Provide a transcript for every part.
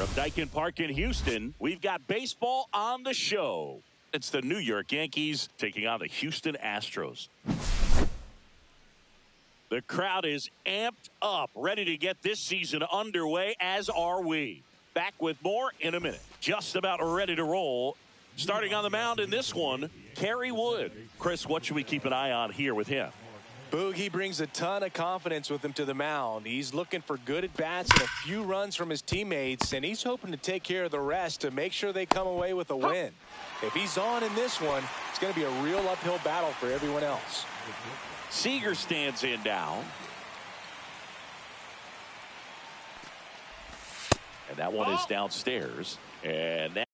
From Dyken Park in Houston, we've got baseball on the show. It's the New York Yankees taking on the Houston Astros. The crowd is amped up, ready to get this season underway, as are we. Back with more in a minute. Just about ready to roll. Starting on the mound in this one, Kerry Wood. Chris, what should we keep an eye on here with him? Boogie brings a ton of confidence with him to the mound. He's looking for good at-bats and a few runs from his teammates, and he's hoping to take care of the rest to make sure they come away with a win. If he's on in this one, it's going to be a real uphill battle for everyone else. Seager stands in now. And that one is downstairs. And that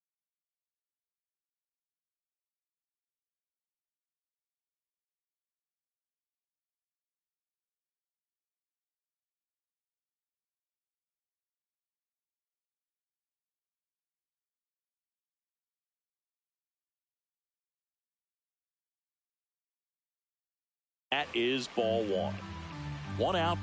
is ball one. One out.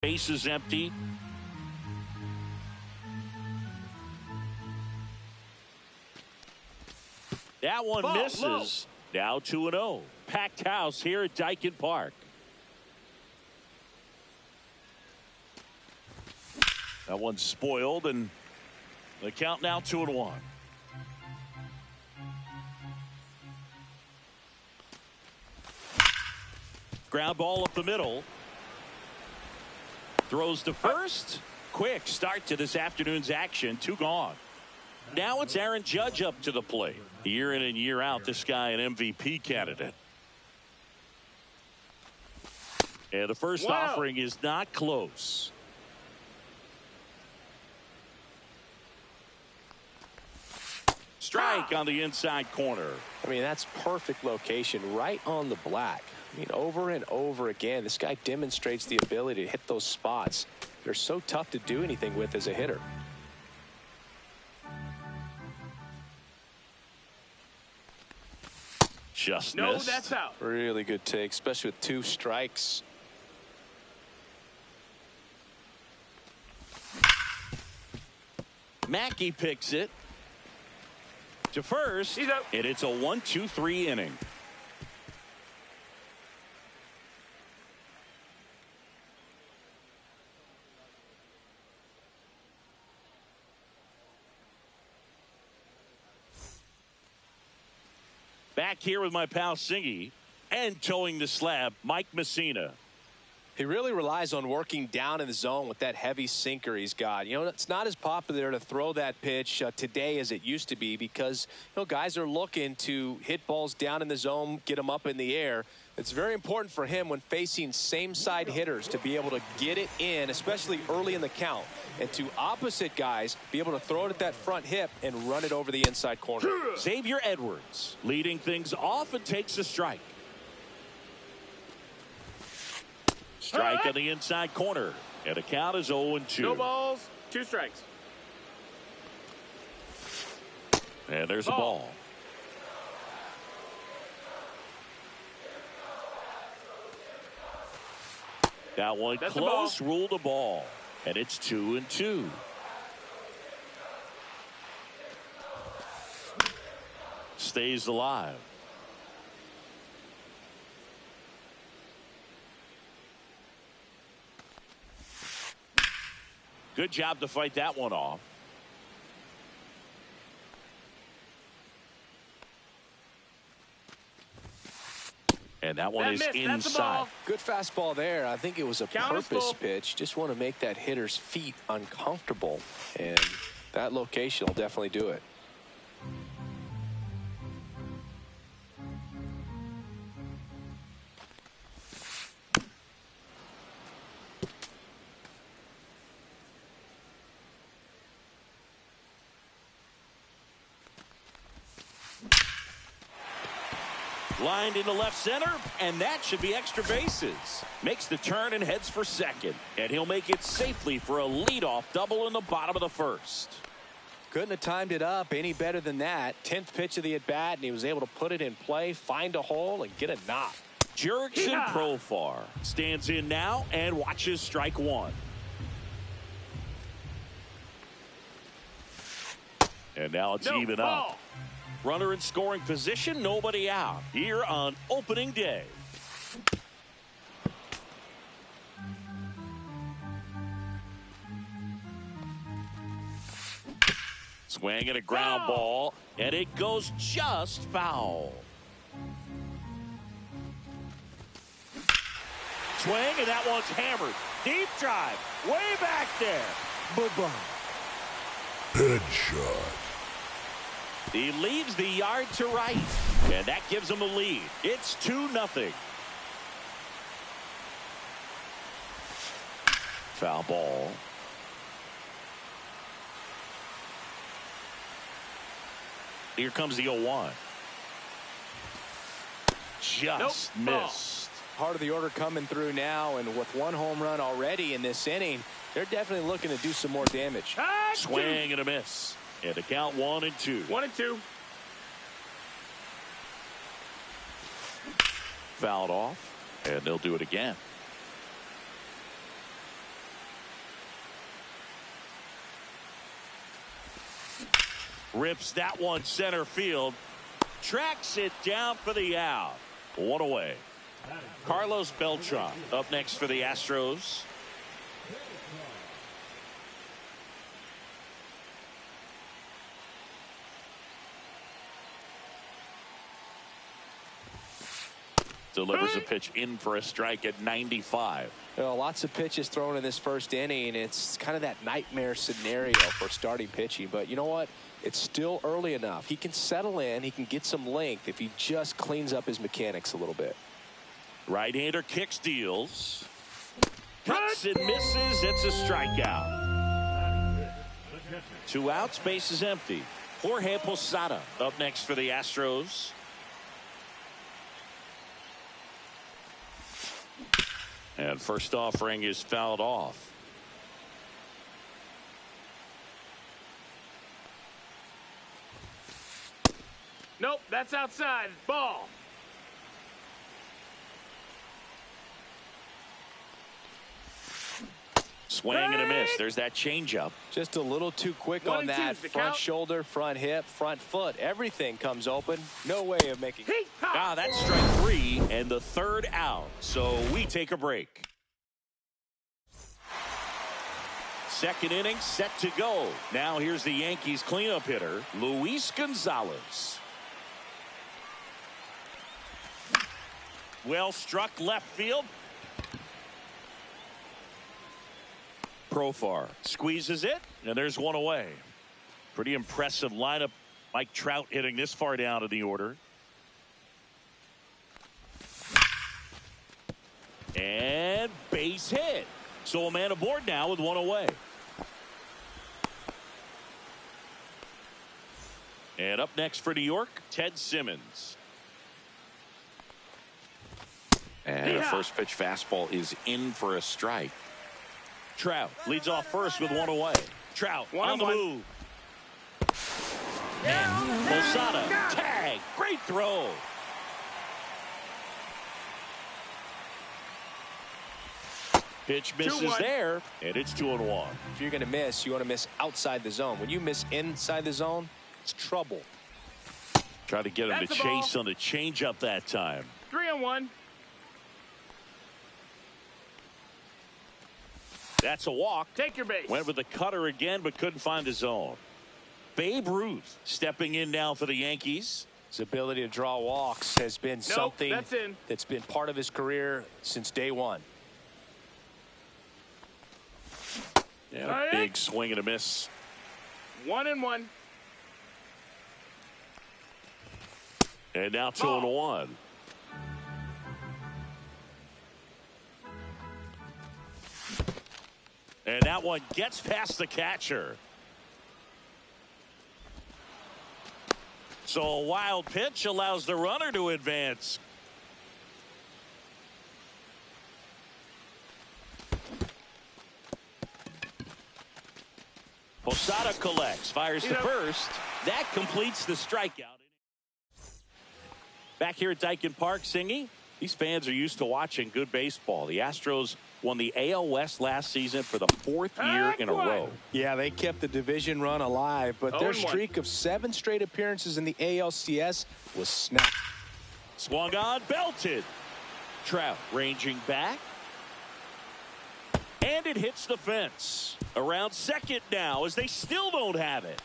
Base is empty. That one misses. Now 2-0. Packed house here at Dyken Park. That one's spoiled, and the count now 2-1. Ground ball up the middle. Throws to first. Quick start to this afternoon's action. 2 gone. Now it's Aaron Judge up to the plate. Year in and year out, this guy an MVP candidate. And the first offering is not close. Strike on the inside corner. I mean, that's perfect location, right on the black. I mean, over and over again, this guy demonstrates the ability to hit those spots. They're so tough to do anything with as a hitter. Just no, missed. that's out. Really good take, especially with 2 strikes. Mackey picks it to first, He's out. and it's a 1-2-3 inning. Back here with my pal Singy, and towing the slab, Mike Messina. He really relies on working down in the zone with that heavy sinker he's got. You know, it's not as popular to throw that pitch today as it used to be because, you know, guys are looking to hit balls down in the zone, get them up in the air. It's very important for him when facing same side hitters to be able to get it in, especially early in the count, and to opposite guys be able to throw it at that front hip and run it over the inside corner. Xavier Edwards leading things off and takes a strike. Strike on the inside corner, and the count is 0-2. No balls, 2 strikes. And there's a ball. That one That's close, ruled a ball, and it's 2-2. stays alive. Good job to fight that one off. And that one is inside. Good fastball there. I think it was a purpose pitch. Just want to make that hitter's feet uncomfortable. And that location will definitely do it. Lined into left center, and that should be extra bases. Makes the turn and heads for second. And he'll make it safely for a leadoff double in the bottom of the first. Couldn't have timed it up any better than that. 10th pitch of the at-bat, and he was able to put it in play, find a hole, and get a knock. Jurickson Profar stands in now and watches strike one. And now it's even up. Runner in scoring position, nobody out here on opening day. Swing and a ground ball, and it goes just foul. Swing, and that one's hammered. Deep drive, way back there. Bye-bye. Headshot. He leaves the yard to right, and that gives him a lead. It's 2-0. Foul ball. Here comes the 0-1. Just missed. Part of the order coming through now, and with one home run already in this inning, they're definitely looking to do some more damage. Swing and a miss. And the count 1-2. 1-2. Fouled off, and they'll do it again. Rips that one center field. Tracks it down for the out. One away. Carlos Beltran up next for the Astros. Delivers a pitch in for a strike at 95. Well, lots of pitches thrown in this first inning. It's kind of that nightmare scenario for starting pitching. But you know what? It's still early enough. He can settle in. He can get some length if he just cleans up his mechanics a little bit. Right-hander kicks, deals. Cuts and misses. It's a strikeout. 2 outs, base is empty. Jorge Posada up next for the Astros. And first offering is fouled off. Nope, that's outside. Ball. Swing and a miss. There's that changeup. Just a little too quick on that. Front shoulder, front hip, front foot. Everything comes open. No way of making it. That's strike 3 and the 3rd out. So we take a break. Second inning set to go. Now here's the Yankees cleanup hitter, Luis Gonzalez. Well struck left field. Profar squeezes it, and there's one away. Pretty impressive lineup. Mike Trout hitting this far down in the order. And base hit. So a man aboard now with one away. And up next for New York, Ted Simmons. And a first pitch fastball is in for a strike. Trout leads off first with one away. Trout on the move. And Posada tag. Great throw. Pitch misses there, and it's 2-1. If you're going to miss, you want to miss outside the zone. When you miss inside the zone, it's trouble. Try to get him to chase on the changeup that time. 3-1. That's a walk. Take your base. Went with the cutter again, but couldn't find his zone. Babe Ruth stepping in now for the Yankees. His ability to draw walks has been something that's been part of his career since day one. Yeah, big swing and a miss. 1-1. And now 2-1. And that one gets past the catcher. So a wild pitch allows the runner to advance. Posada collects, fires to first. That completes the strikeout. Back here at Daikin Park, Singy, these fans are used to watching good baseball. The Astros won the AL West last season for the 4th year in a row. Yeah, they kept the division run alive, but their 0-1. streak of 7 straight appearances in the ALCS was snapped. Swung on, belted. Trout ranging back. And it hits the fence. Around second now as they still don't have it.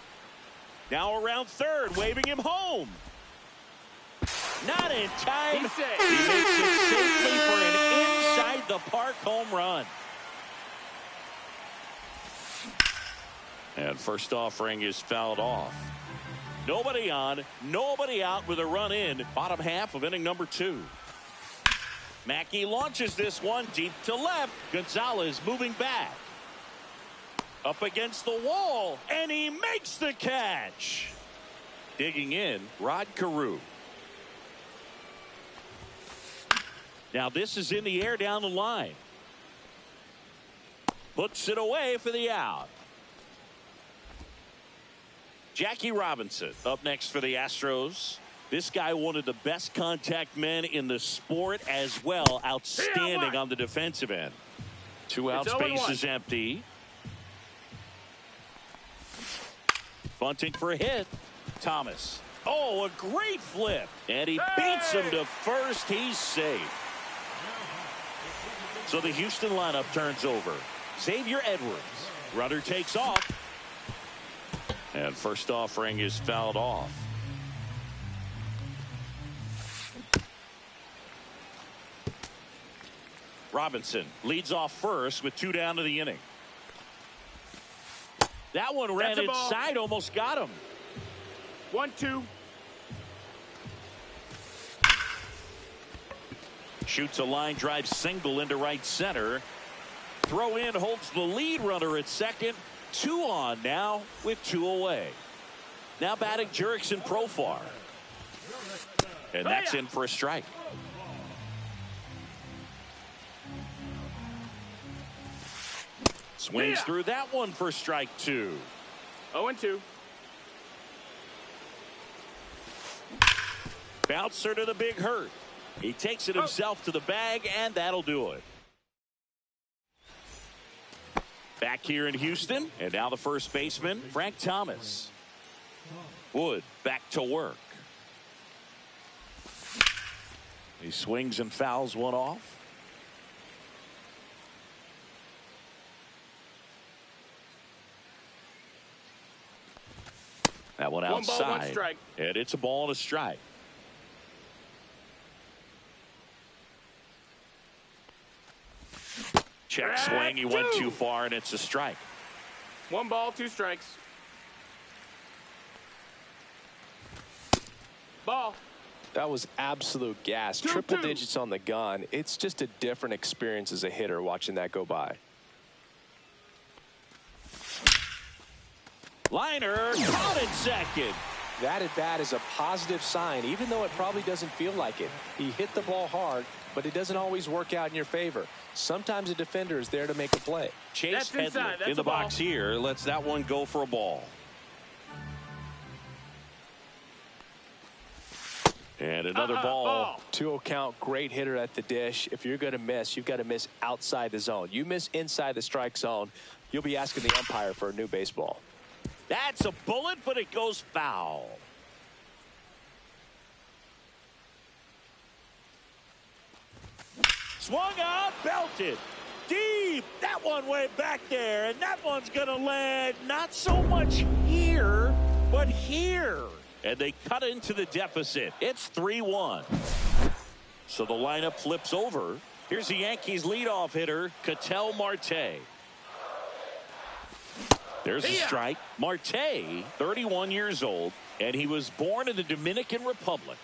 Now around third, waving him home. Not in time. He makes it safely for an inside the park home run. And first offering is fouled off. Nobody on, nobody out with a run in. Bottom half of inning number 2. Mackey launches this one deep to left. Gonzalez moving back. Up against the wall, and he makes the catch. Digging in, Rod Carew. Now this is in the air down the line. Puts it away for the out. Jackie Robinson up next for the Astros. This guy, one of the best contact men in the sport as well. Outstanding on the defensive end. 2 outs, base is empty. Bunting for a hit. Thomas. Oh, a great flip. And he beats him to first. He's safe. So the Houston lineup turns over. Xavier Edwards. Runner takes off. And first offering is fouled off. Robinson leads off first with 2 down to the inning. That one ran inside, almost got him. 1-2. Shoots a line drive single into right center. Throw in holds the lead runner at second. 2 on now with 2 away. Now batting Jurickson Profar. And that's in for a strike. Swings through that one for strike 2. 0-2. Bouncer to the big hurt. He takes it himself to the bag, and that'll do it. Back here in Houston, and now the first baseman, Frank Thomas. Wood back to work. He swings and fouls one off. That one outside. 1 ball, 1 strike. And it's a ball and a strike. Check swing. He went too far, and it's a strike. 1 ball, 2 strikes. Ball. That was absolute gas. 2-2. Triple digits on the gun. It's just a different experience as a hitter watching that go by. Liner out at second. That at bat is a positive sign, even though it probably doesn't feel like it. He hit the ball hard, but it doesn't always work out in your favor. Sometimes a defender is there to make a play. Chase Headley in the box here lets that one go for a ball. And another ball. 2-0 count, great hitter at the dish. If you're going to miss, you've got to miss outside the zone. You miss inside the strike zone, you'll be asking the umpire for a new baseball. That's a bullet, but it goes foul. Swung out, belted. Deep. That one way back there. And that one's going to land not so much here, but here. And they cut into the deficit. It's 3-1. So the lineup flips over. Here's the Yankees leadoff hitter, Ketel Marte. There's a strike. Marte, 31 years old, and he was born in the Dominican Republic.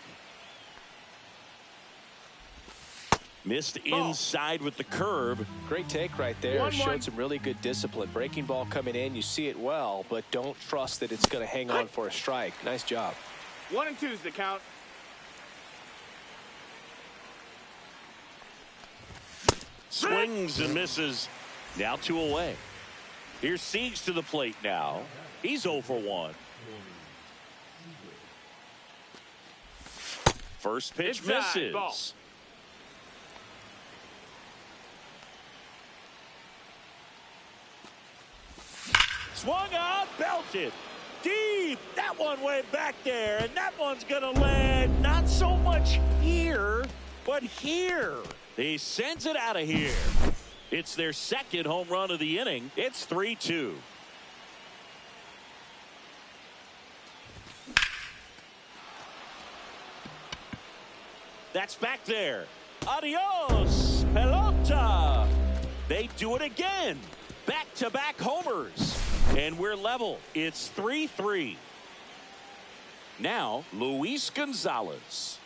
Missed inside with the curve. Great take right there. Showed some really good discipline. Breaking ball coming in, you see it well, but don't trust that it's going to hang on for a strike. Nice job. 1 and 2's the count. Swings and misses. Now 2 away. Here's Siegs to the plate now. He's 0 for 1. First pitch misses. Ball. Swung out, belted. Deep. That one way back there. And that one's going to land not so much here, but here. He sends it out of here. It's their second home run of the inning. It's 3-2. That's back there. Adios, pelota. They do it again. Back-to-back homers. And we're level. It's 3-3. Now, Luis Gonzalez.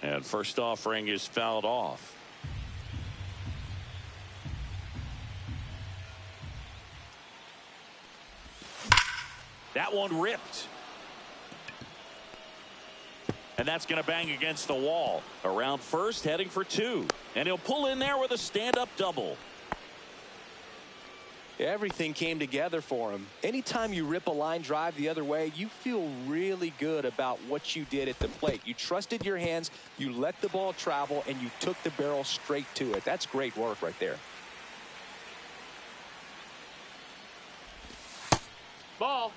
And first offering is fouled off. That one ripped. And that's going to bang against the wall. Around first, heading for 2. And he'll pull in there with a stand-up double. Everything came together for him. Anytime you rip a line drive the other way, you feel really good about what you did at the plate. You trusted your hands, you let the ball travel, and you took the barrel straight to it. That's great work right there. Ball.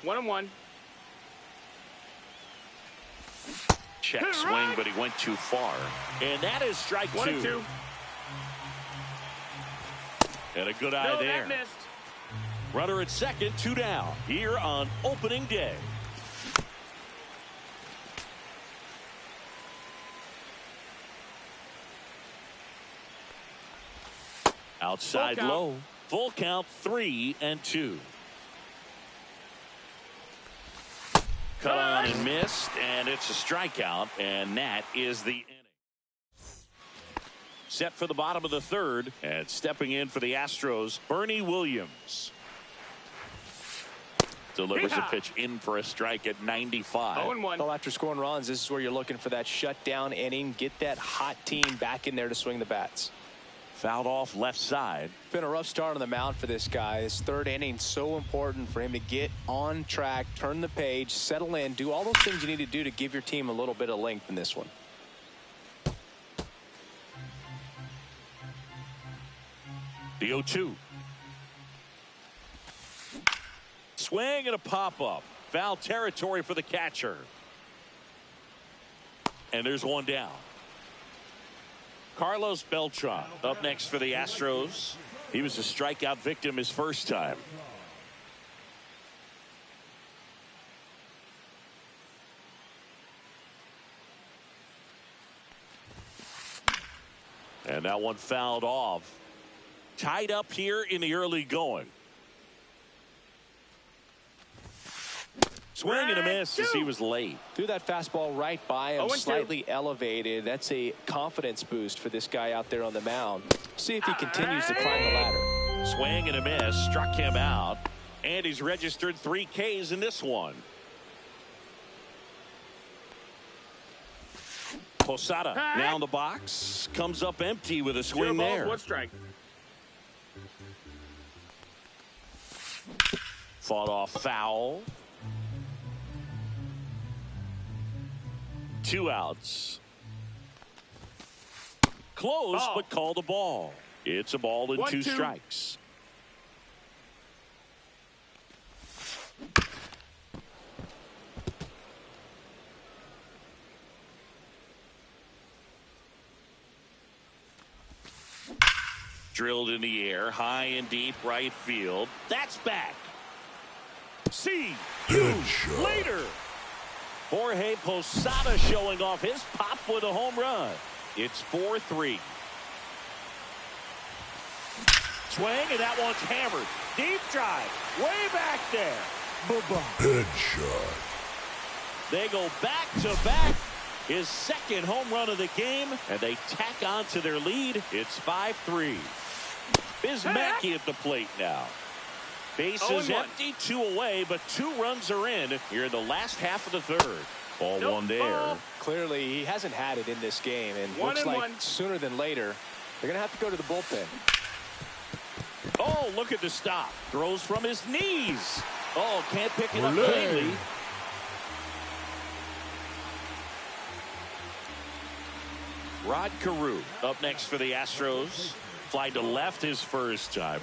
1 and 1. Check swing, but he went too far. And that is strike 2. 1 and 2. And a good eye there. That missed. Runner at second, 2 down here on opening day. Outside low. Full count, 3-2. Cut on and missed, and it's a strikeout, and that is the inning. Set for the bottom of the third, and stepping in for the Astros, Bernie Williams. Delivers a pitch in for a strike at 95. 0-1. Well, after scoring runs, this is where you're looking for that shutdown inning. Get that hot team back in there to swing the bats. Fouled off left side. Been a rough start on the mound for this guy. His third inning, so important for him to get on track, turn the page, settle in, do all those things you need to do to give your team a little bit of length in this one. The 0-2. Swing and a pop-up. Foul territory for the catcher. And there's one down. Carlos Beltran up next for the Astros. He was a strikeout victim his first time. And that one fouled off. Tied up here in the early going. Swing and a miss as he was late. Threw that fastball right by him, slightly elevated. That's a confidence boost for this guy out there on the mound. See if he continues to climb the ladder. Swing and a miss, struck him out, and he's registered 3 Ks in this one. Posada now in the box, comes up empty with a swing there. 1 strike. Fought off foul. 2 outs. Close, but called a ball. It's a ball and 2 strikes. Drilled in the air, high and deep right field. That's back. See you later. Jorge Posada showing off his pop with a home run. It's 4-3. Swing, and that one's hammered. Deep drive, way back there. Headshot. They go back to back. His second home run of the game, and they tack on to their lead. It's 5-3. Biz Mackey at the plate now. Bases empty, 2 away, but 2 runs are in here in the last half of the third. Ball one there. Clearly, he hasn't had it in this game, and looks like sooner than later, they're going to have to go to the bullpen. Oh, look at the stop. Throws from his knees. Oh, can't pick it up cleanly. Rod Carew up next for the Astros. Fly to left his first time.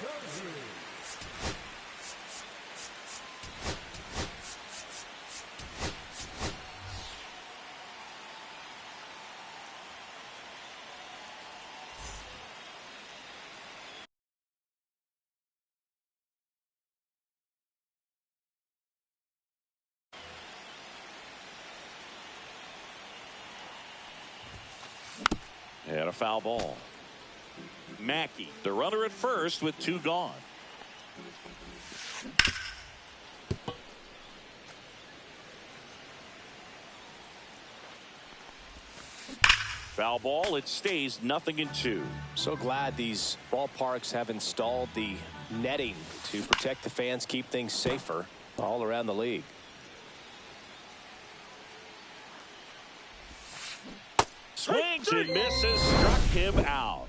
And a foul ball. Mackey, the runner at first with 2 gone. Foul ball. It stays 0-2. So glad these ballparks have installed the netting to protect the fans, keep things safer all around the league. Swings and misses, struck him out.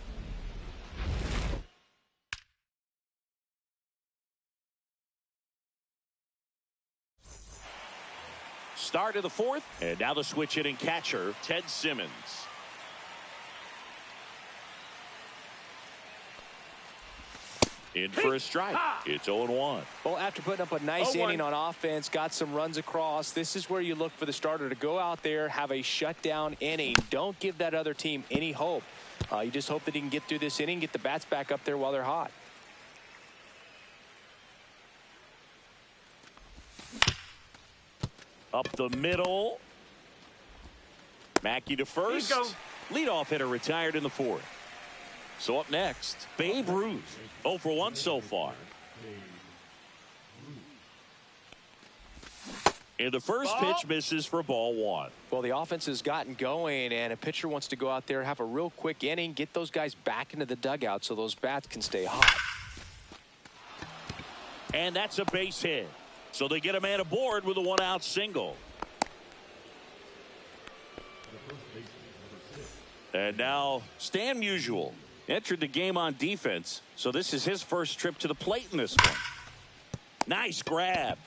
Start of the fourth, and now the switch hitting catcher, Ted Simmons. In for a strike. It's 0-1. Well, after putting up a nice inning on offense, got some runs across, this is where you look for the starter to go out there, have a shutdown inning. Don't give that other team any hope. You just hope that he can get through this inning, get the bats back up there while they're hot. Up the middle. Mackey to first. Leadoff hitter retired in the fourth. So up next, Babe Ruth. 0 for 1 so far. And the first pitch misses for ball 1. Well, the offense has gotten going, and a pitcher wants to go out there, have a real quick inning, get those guys back into the dugout so those bats can stay hot. And that's a base hit. So they get a man aboard with a 1-out single. And now Stan Musial entered the game on defense, so this is his first trip to the plate in this one. Nice grab.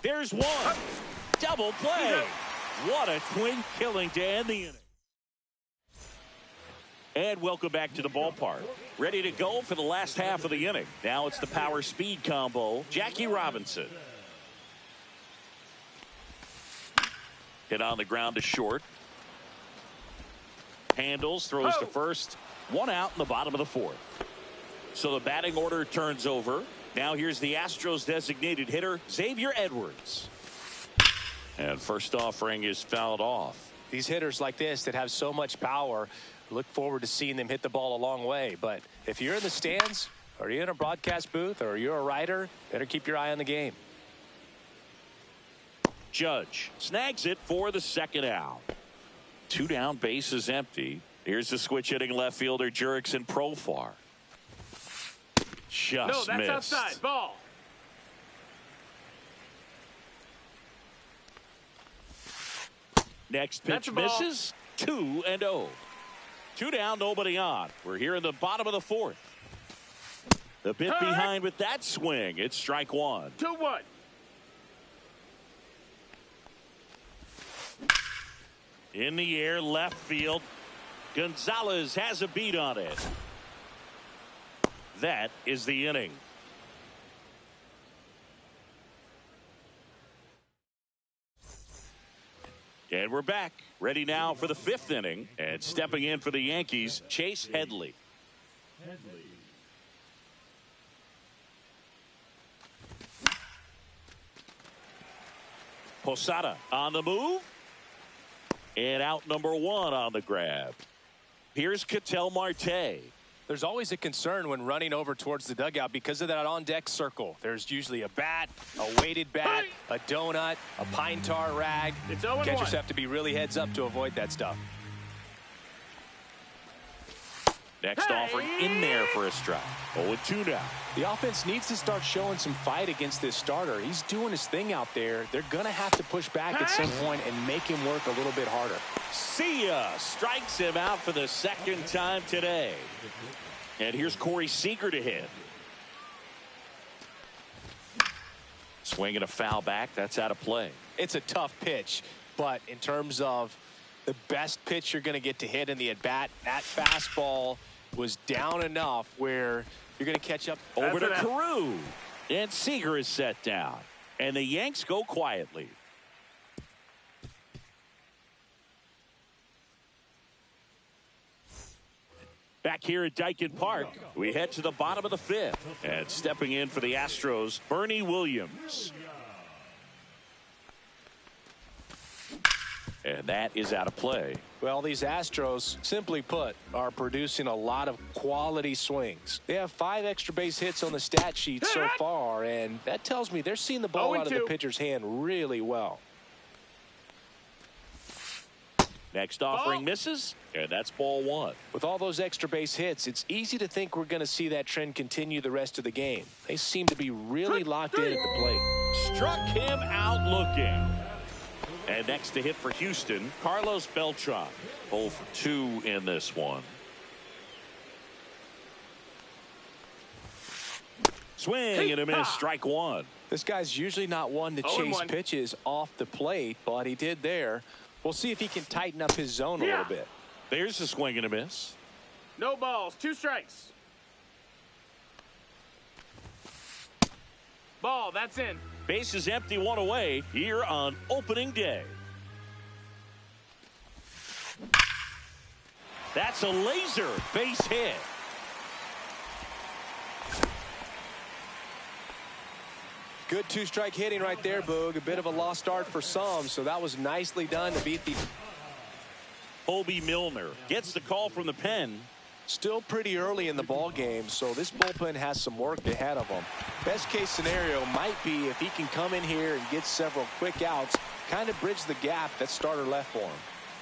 There's one. Double play. What a twin killing to end the inning. And welcome back to the ballpark. Ready to go for the last half of the inning. Now it's the power speed combo. Jackie Robinson. Hit on the ground to short. Handles, throws to first. 1 out in the bottom of the fourth. So the batting order turns over. Now here's the Astros designated hitter, Xavier Edwards. And first offering is fouled off. These hitters like this that have so much power, look forward to seeing them hit the ball a long way. But if you're in the stands, or you're in a broadcast booth, or you're a writer, better keep your eye on the game. Judge snags it for the second out. 2 down, bases empty. Here's the switch hitting left fielder Jurickson Profar. Just that's missed. Outside. Ball. Next pitch misses. 2-0. 2 down, nobody on. We're here in the bottom of the fourth. The bit behind with that swing. It's strike 1. 2-1. In the air, left field. Gonzalez has a beat on it. That is the inning. And we're back. Ready now for the 5th inning. And stepping in for the Yankees, Chase Headley. Posada on the move. And out number 1 on the grab. Here's Ketel Marte. There's always a concern when running over towards the dugout because of that on-deck circle. There's usually a bat, a weighted bat, a donut, a pine tar rag. It's 0-1. Catchers have to be really heads up to avoid that stuff. Next offering in there for a strike. 0-2 now. The offense needs to start showing some fight against this starter. He's doing his thing out there. They're going to have to push back at some point and make him work a little bit harder. See ya. Strikes him out for the second time today. And here's Corey Seager to hit. Swinging a foul back. That's out of play. It's a tough pitch, but in terms of the best pitch you're going to get to hit in the at-bat, that fastball was down enough where you're going to catch up. Over to Carew. And Seager is set down. And the Yanks go quietly. Back here at Dyken Park, we head to the bottom of the 5th. And stepping in for the Astros, Bernie Williams. And that is out of play. Well, these Astros, simply put, are producing a lot of quality swings. They have 5 extra base hits on the stat sheet so far, and that tells me they're seeing the ball out of the pitcher's hand really well. Next offering misses, and that's ball 1. With all those extra base hits, it's easy to think we're going to see that trend continue the rest of the game. They seem to be really locked in at the plate. Struck him out looking. And next to hit for Houston, Carlos Beltran. 0 for 2 in this one. Swing and a miss, strike 1. This guy's usually not one to chase pitches off the plate, but he did there. We'll see if he can tighten up his zone a little bit. There's a swing and a miss. No balls, 2 strikes. Ball, that's in. Base is empty, 1 away here on opening day. That's a laser base hit. Good 2-strike hitting right there, Boog. A bit of a lost start for some, so that was nicely done to beat the... Hobie Milner gets the call from the pen. Still pretty early in the ball game, so this bullpen has some work ahead of them. Best case scenario might be if he can come in here and get several quick outs, kind of bridge the gap that starter left for him.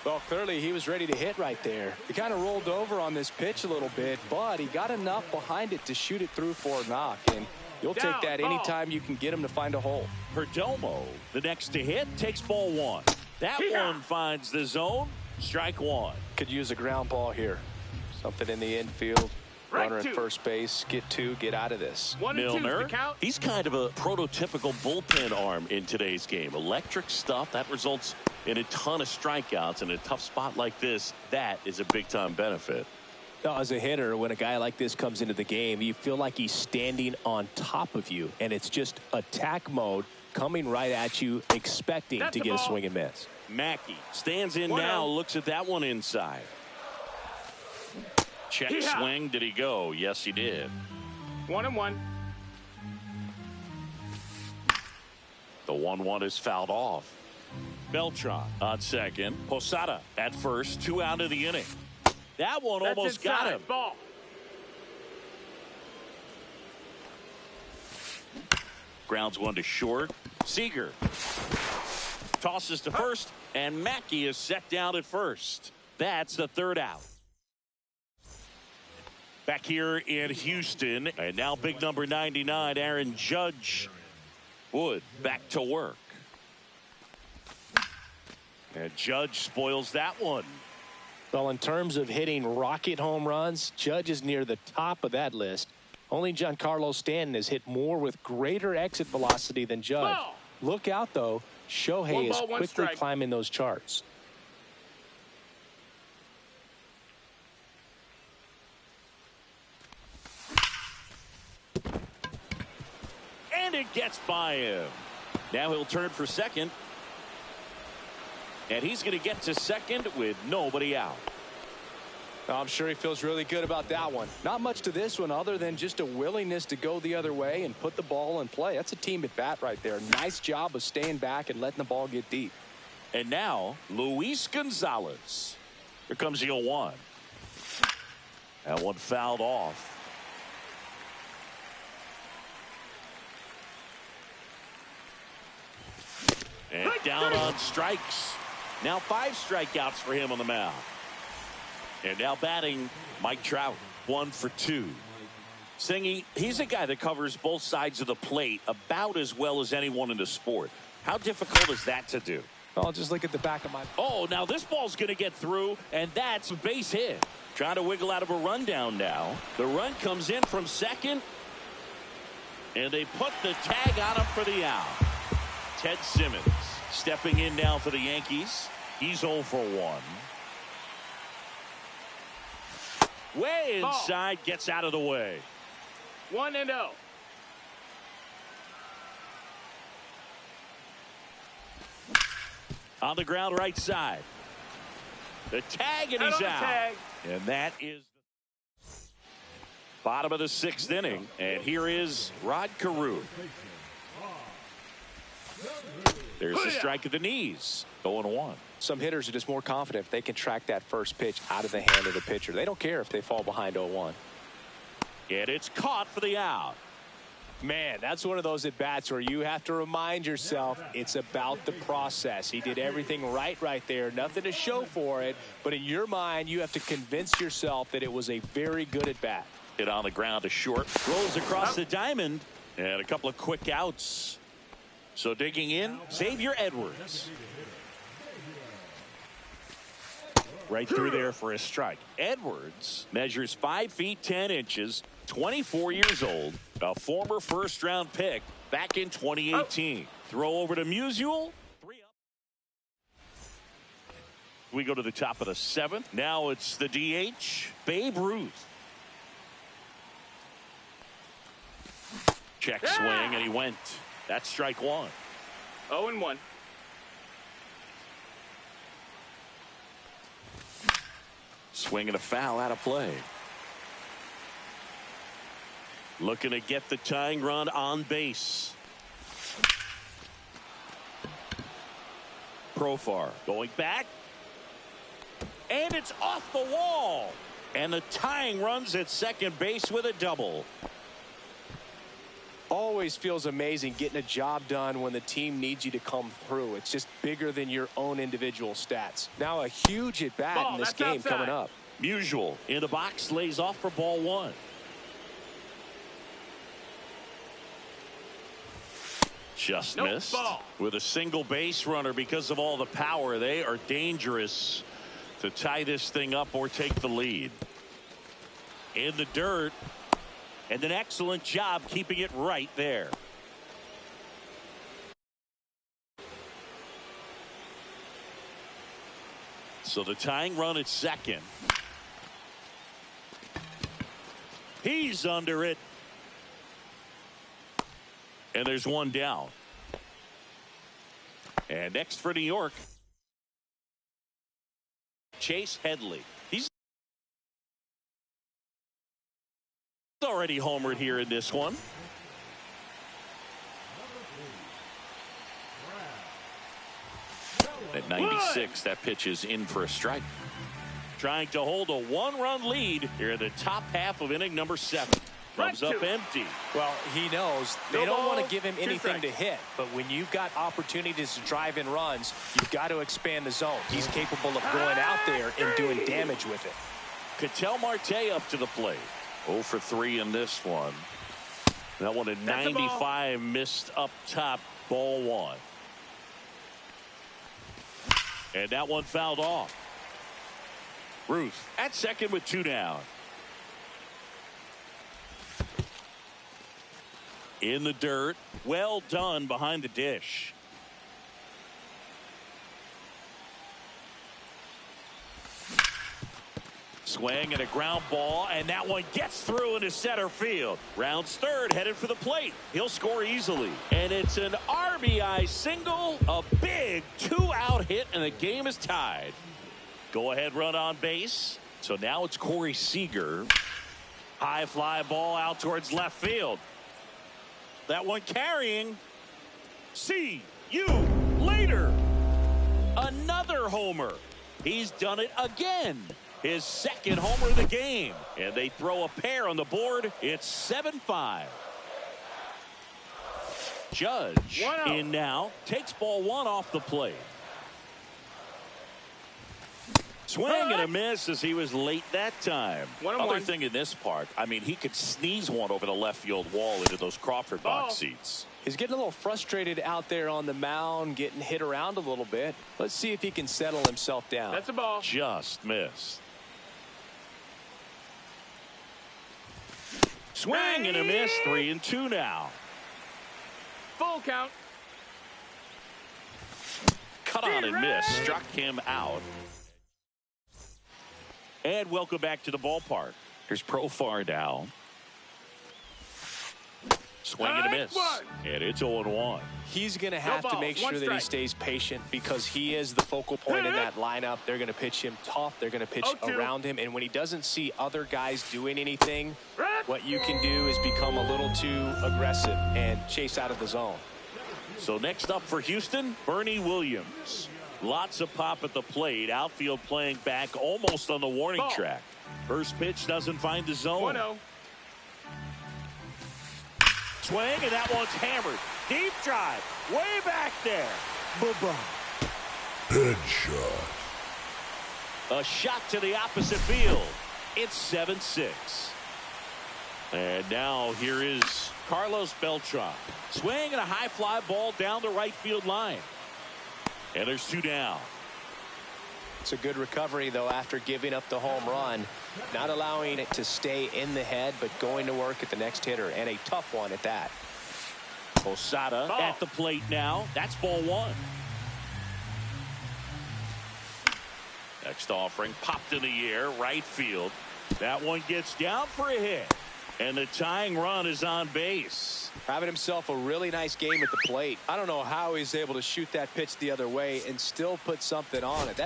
Well, clearly he was ready to hit right there. He kind of rolled over on this pitch a little bit, but he got enough behind it to shoot it through for a knock, and you'll take that anytime you can get him to find a hole. Perdomo, the next to hit, takes ball 1. That one finds the zone. Strike 1. Could use a ground ball here. Something in the infield. Runner at first base. Get 2. Get out of this. Milner. He's kind of a prototypical bullpen arm in today's game. Electric stuff that results in a ton of strikeouts. In a tough spot like this, that is a big-time benefit. Now, as a hitter, when a guy like this comes into the game, you feel like he's standing on top of you, and it's just attack mode coming right at you, expecting to get a swing and miss. Mackey stands in now, looks at that one inside. Check swing. Did he go? Yes, he did. 1-1. The 1-1 is fouled off. Beltran on second. Posada at first. 2 out of the inning. That one almost got him. Ball. Grounds 1 to short. Seager tosses to first, and Mackey is set down at first. That's the 3rd out. Back here in Houston, and now big number 99, Aaron Judge Wood back to work. And Judge spoils that one. Well, in terms of hitting rocket home runs, Judge is near the top of that list. Only Giancarlo Stanton has hit more with greater exit velocity than Judge. Ball. Look out, though. Shohei is quickly climbing those charts. And it gets by him. Now he'll turn for second. And he's going to get to second with nobody out. I'm sure he feels really good about that one. Not much to this one other than just a willingness to go the other way and put the ball in play. That's a team at bat right there. Nice job of staying back and letting the ball get deep. And now, Luis Gonzalez. Here comes the 0-1. That one fouled off. And down on strikes. Now 5 strikeouts for him on the mound. And now batting, Mike Trout, 1 for 2. Singy, he's a guy that covers both sides of the plate about as well as anyone in the sport. How difficult is that to do? I'll just look at the back of my... Oh, now this ball's going to get through, and that's a base hit. Trying to wiggle out of a rundown now. The run comes in from second, and they put the tag on him for the out. Ted Simmons stepping in now for the Yankees. He's 0 for 1. Way inside, gets out of the way. 1-0. On the ground, right side. The tag, and he's out. Tag. And that is bottom of the 6th inning. And here is Rod Carew. There's a strike at the knees. 0-1. Some hitters are just more confident if they can track that first pitch out of the hand of the pitcher. They don't care if they fall behind 0-1. And it's caught for the out. Man, that's one of those at-bats where you have to remind yourself it's about the process. He did everything right there. Nothing to show for it. But in your mind, you have to convince yourself that it was a very good at-bat. Hit on the ground to short. Rolls across the diamond. And a couple of quick outs. So digging in, Xavier Edwards. Right through there for a strike. Edwards measures 5 feet 10 inches, 24 years old, a former first-round pick back in 2018. Throw over to Musial. 3 up. We go to the top of the 7th. Now it's the DH, Babe Ruth. Check swing, and he went. That's strike 1. 0-1. Swing and a foul out of play. Looking to get the tying run on base. Profar going back. And it's off the wall. And the tying run's at second base with a double. Always feels amazing getting a job done when the team needs you to come through. It's just bigger than your own individual stats. Now a huge at-bat in this game outside. coming up. Musial in the box, lays off for ball 1. Just missed. Ball. With a single base runner because of all the power. They are dangerous to tie this thing up or take the lead. In the dirt. And an excellent job keeping it right there. So the tying run at second. He's under it. And there's one down. And next for New York, Chase Headley. He's already homered here in this one. At 96, that pitch is in for a strike. Trying to hold a 1-run lead here in the top half of inning number 7. Comes up empty. Well, he knows they don't want to give him anything to hit, but when you've got opportunities to drive in runs, you've got to expand the zone. He's capable of going out there and doing damage with it. Ketel Marte up to the plate. 0 for 3 in this one. That one at 95, missed up top, ball 1. And that one fouled off. Ruth at second with 2 down. In the dirt. Well done behind the dish. Swing and a ground ball, and that one gets through into center field. Rounds third, headed for the plate. He'll score easily. And it's an RBI single, a big 2-out hit, and the game is tied. Go ahead run on base. So now it's Corey Seager. High fly ball out towards left field. That one carrying. See you later. Another homer. He's done it again. His second homer of the game. And they throw a pair on the board. It's 7-5. Judge in now. Takes ball one off the plate. Swing and a miss as he was late that time. Other thing in this part, I mean, he could sneeze one over the left field wall into those Crawford box seats. He's getting a little frustrated out there on the mound, getting hit around a little bit. Let's see if he can settle himself down. That's a ball. Just missed. Swing and a miss. 3-2 now. Full count. Cut on and miss. Struck him out. And welcome back to the ballpark. Here's Profar now. Swing and a miss. And it's 0-1. He's going to have to make sure that he stays patient because he is the focal point in that lineup. They're going to pitch him tough. They're going to pitch around him. And when he doesn't see other guys doing anything, what you can do is become a little too aggressive and chase out of the zone. So next up for Houston, Bernie Williams. Lots of pop at the plate. Outfield playing back almost on the warning track. First pitch doesn't find the zone. 1-0. Swing, and that one's hammered. Deep drive. Way back there. Headshot. A shot to the opposite field. It's 7-6. And now here is Carlos Beltran. Swing and a high fly ball down the right field line. And there's 2 down. It's a good recovery, though, after giving up the home run. Not allowing it to stay in the head, but going to work at the next hitter, and a tough one at that. Posada at the plate now. That's ball 1. Next offering popped in the air, right field. That one gets down for a hit. And the tying run is on base. Having himself a really nice game at the plate. I don't know how he's able to shoot that pitch the other way and still put something on it.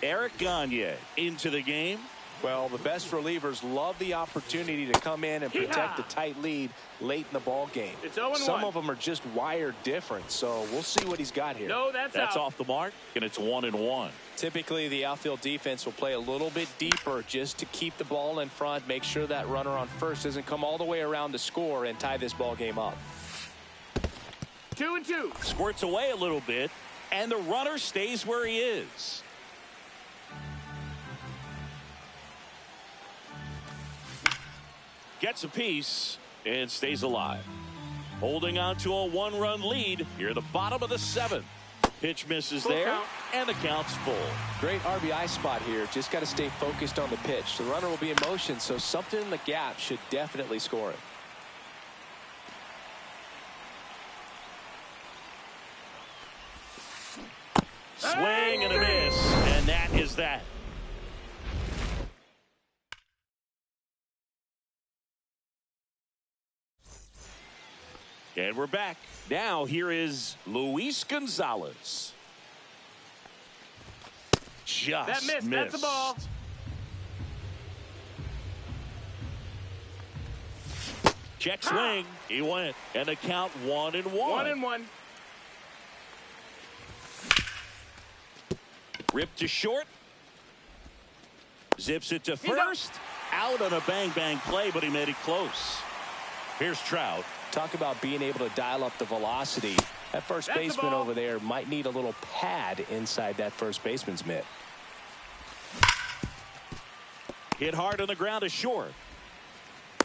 Eric Gagne into the game. Well, the best relievers love the opportunity to come in and protect a tight lead late in the ball game. It's 0-1. Some of them are just wired different, so we'll see what he's got here. No, that's off the mark, and it's 1-1. Typically, the outfield defense will play a little bit deeper just to keep the ball in front, make sure that runner on first doesn't come all the way around to score and tie this ball game up. 2-2. Squirts away a little bit, and the runner stays where he is. Gets a piece and stays alive. Holding on to a 1-run lead here at the bottom of the 7th. Pitch misses there, and the count's full. Great RBI spot here. Just got to stay focused on the pitch. The runner will be in motion, so something in the gap should definitely score it. Swing and a miss, and that is that. And we're back. Now here is Luis Gonzalez. Just that missed. missed. That's the ball. Check swing. He went. And the count 1-1. 1-1. Ripped to short. Zips it to first. Out on a bang-bang play, but he made it close. Here's Trout. Talk about being able to dial up the velocity. That first baseman over there might need a little pad inside that first baseman's mitt. Hit hard on the ground to short.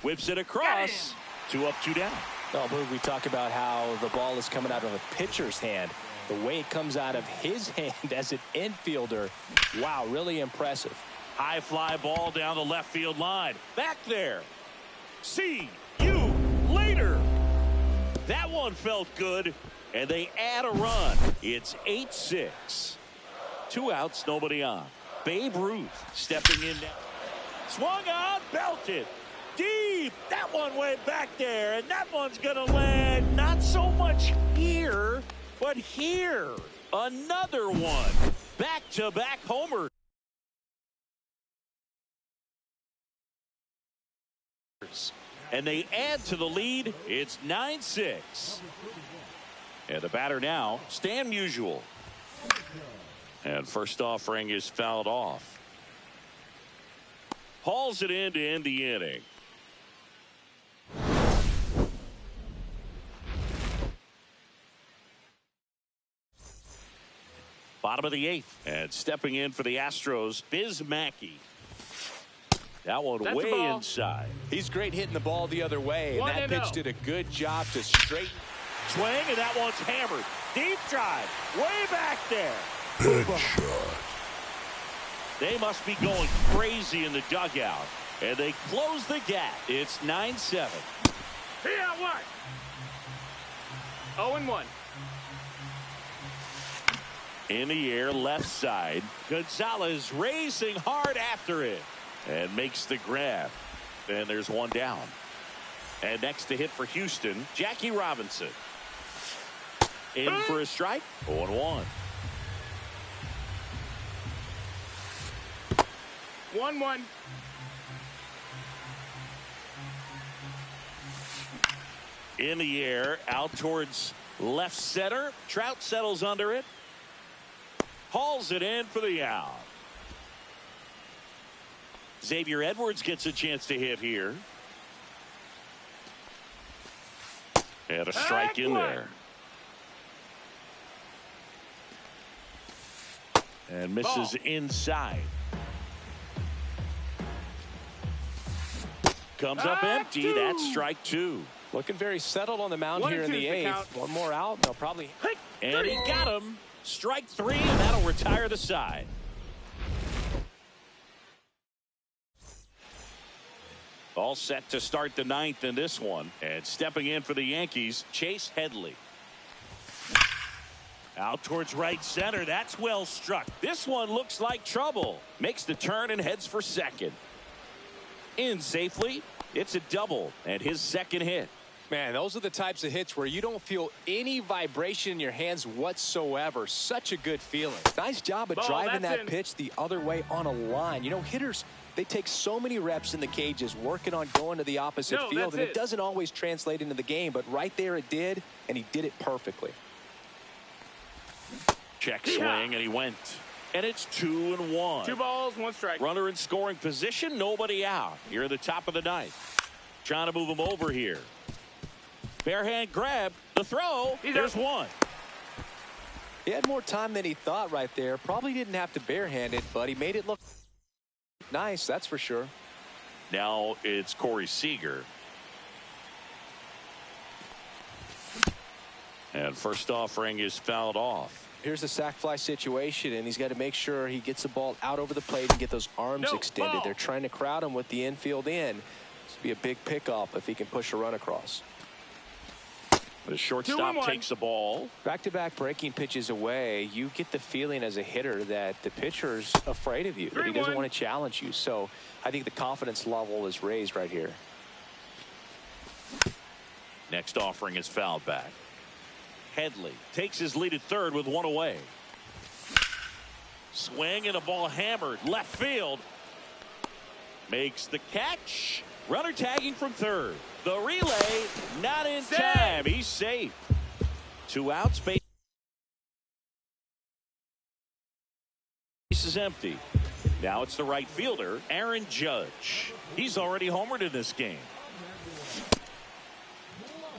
Whips it across. 2 up, 2 down. Well, we talk about how the ball is coming out of a pitcher's hand. The way it comes out of his hand as an infielder. Wow, really impressive. High fly ball down the left field line. Back there. See you later. That one felt good, and they add a run. It's 8-6. 2 outs, nobody on. Babe Ruth stepping in now. Swung on, belted. Deep. That one way back there, and that one's going to land not so much here, but here. Another one. Back-to-back homers. Cubs. And they add to the lead. It's 9-6. And the batter now, Stan Musial. And first offering is fouled off. Hauls it in to end the inning. Bottom of the 8th. And stepping in for the Astros, Biz Mackey. That one That's way inside. He's great hitting the ball the other way, and that pitch did a good job to straighten. Swing, and that one's hammered. Deep drive, way back there. Headshot. They must be going crazy in the dugout, and they close the gap. It's 9-7. Here, what? 0-1. In the air, left side. Gonzalez racing hard after it. And makes the grab. And there's one down. And next to hit for Houston, Jackie Robinson. In for a strike. 0-1. 1-1. In the air, out towards left center. Trout settles under it. Hauls it in for the out. Xavier Edwards gets a chance to hit here. And a strike in there. And misses inside. Comes up empty. That's strike 2. Looking very settled on the mound here in the 8th. One more out, and they'll probably. And he got him. Strike 3, and that'll retire the side. All set to start the 9th in this one. And stepping in for the Yankees, Chase Headley. Out towards right center. That's well struck. This one looks like trouble. Makes the turn and heads for second. In safely. It's a double and his second hit. Man, those are the types of hits where you don't feel any vibration in your hands whatsoever. Such a good feeling. Nice job of driving that pitch the other way on a line. You know, hitters, they take so many reps in the cages working on going to the opposite field, and it doesn't always translate into the game, but right there it did, and he did it perfectly. Check swing, and he went. And it's 2-1. 2 balls, 1 strike. Runner in scoring position, nobody out. Here at the top of the 9th. Trying to move him over here. Barehand grab, the throw, there's one. He had more time than he thought right there. Probably didn't have to barehand it, but he made it look nice, that's for sure. Now it's Corey Seager. And first offering is fouled off. Here's a sac fly situation, and he's got to make sure he gets the ball out over the plate and get those arms extended. They're trying to crowd him with the infield in. This would be a big pickup if he can push a run across. The shortstop takes the ball. Back-to-back breaking pitches away, you get the feeling as a hitter that the pitcher's afraid of you, that he doesn't want to challenge you. So I think the confidence level is raised right here. Next offering is fouled back. Headley takes his lead at third with one away. Swing and a ball hammered left field. Makes the catch. Runner tagging from third. The relay not in time. He's safe. 2 outs. Base is empty. Now it's the right fielder, Aaron Judge. He's already homered in this game.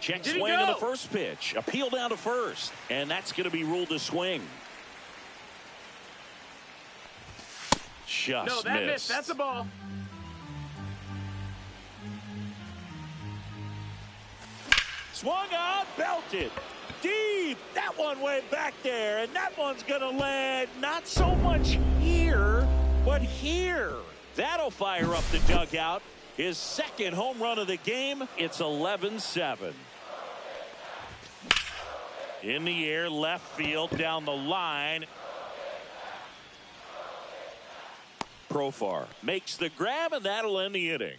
Check swing in the first pitch. Appeal down to first. And that's going to be ruled a swing. Just missed. That's a ball. Swung on, belted. Deep. That one went back there. And that one's going to land not so much here, but here. That'll fire up the dugout. His second home run of the game. It's 11-7. In the air, left field, down the line. Profar makes the grab, and that'll end the inning.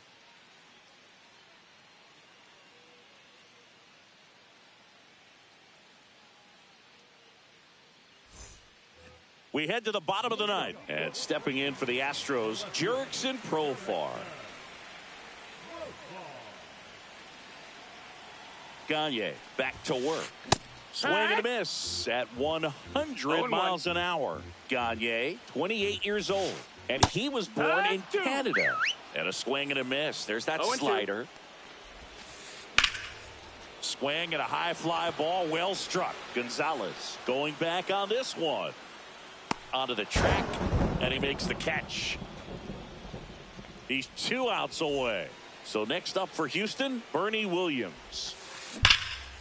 We head to the bottom of the 9th. And stepping in for the Astros, Jurickson Profar. Gagne back to work. Swing and a miss at 100 miles an hour. Gagne, 28 years old, and he was born in Canada. And a swing and a miss. There's that slider. Swing and a high fly ball, well struck. Gonzalez going back on this one. Onto the track, and he makes the catch. He's 2 outs away. So next up for Houston, Bernie Williams.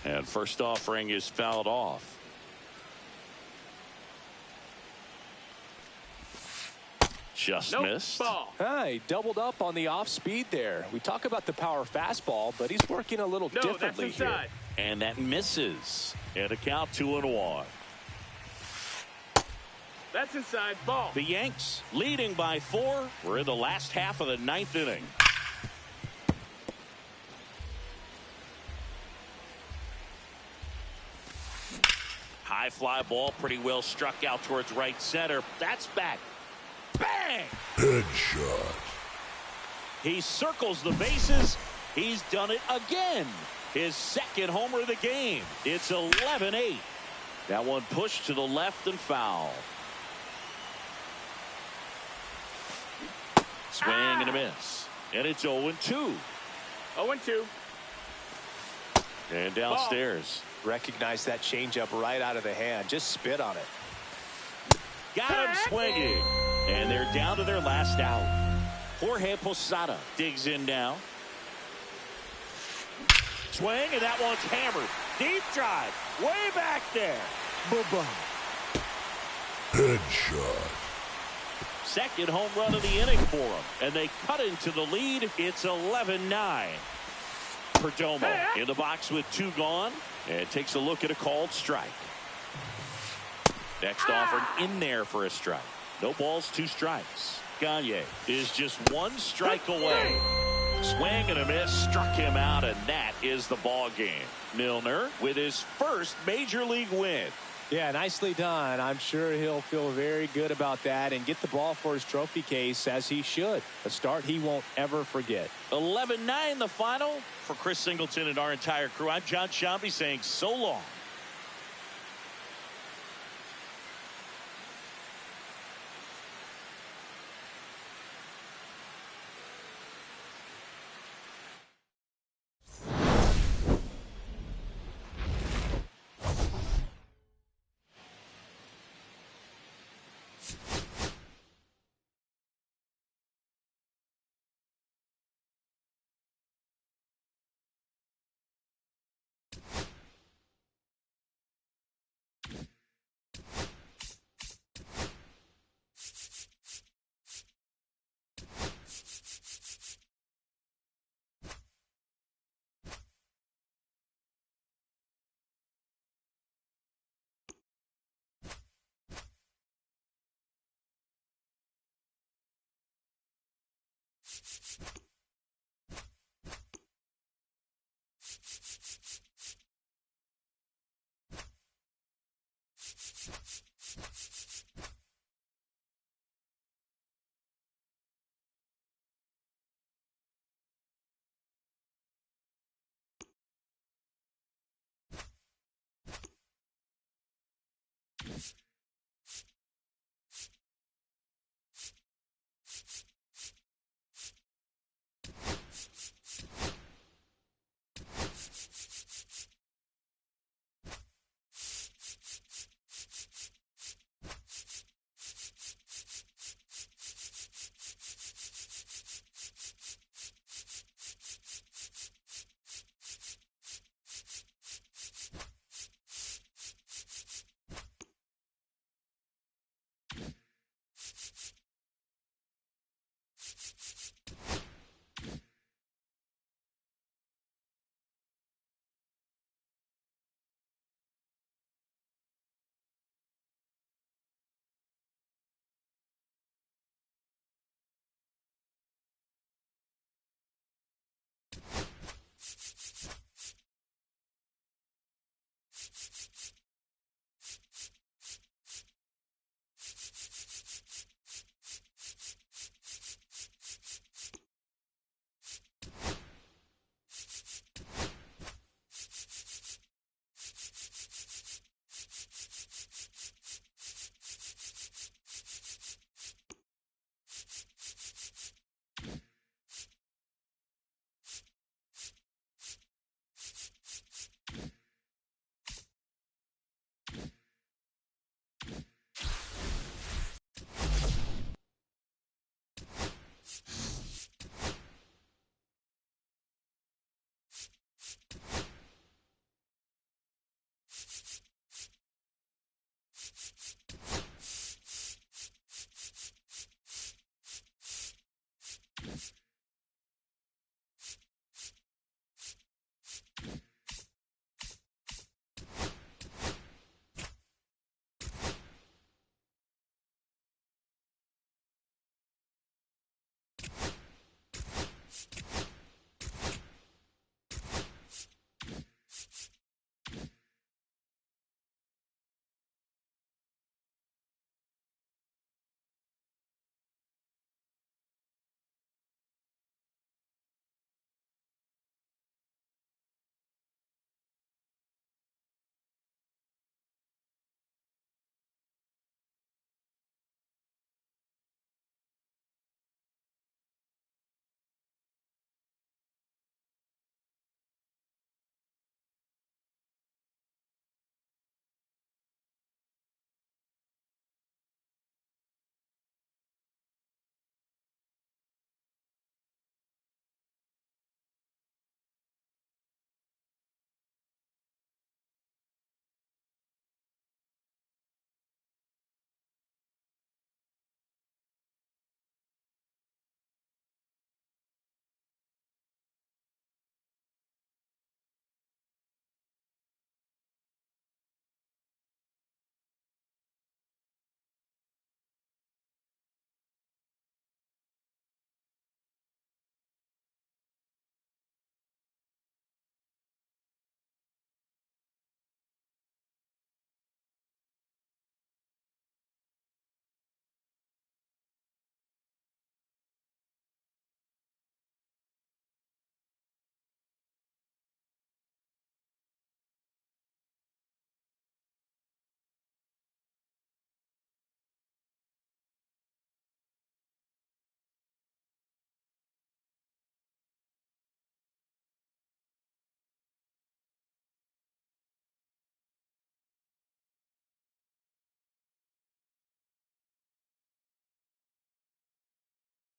And first offering is fouled off. Just missed. He doubled up on the off speed there. We talk about the power fastball, but he's working a little differently here. And that misses. And a count 2-1. That's inside, ball. The Yanks leading by 4. We're in the last half of the 9th inning. High fly ball, pretty well struck out towards right center. That's back. Bang! Headshot. He circles the bases. He's done it again. His second homer of the game. It's 11-8. That one pushed to the left and foul. Swing and a miss. And it's 0-2. 0-2. And downstairs. Recognize that changeup right out of the hand. Just spit on it. Got him swinging. And they're down to their last out. Jorge Posada digs in now. Swing, and that one's hammered. Deep drive. Way back there. Bye-bye. Headshot. Second home run of the inning for him. And they cut into the lead. It's 11-9. Perdomo in the box with 2 gone. And takes a look at a called strike. Next offering in there for a strike. No balls, 2 strikes. Gagne is just 1 strike away. Swing and a miss, struck him out, and that is the ball game. Milner with his first major league win. Yeah, nicely done. I'm sure he'll feel very good about that and get the ball for his trophy case, as he should. A start he won't ever forget. 11-9 the final. For Chris Singleton and our entire crew, I'm John Shambi saying so long.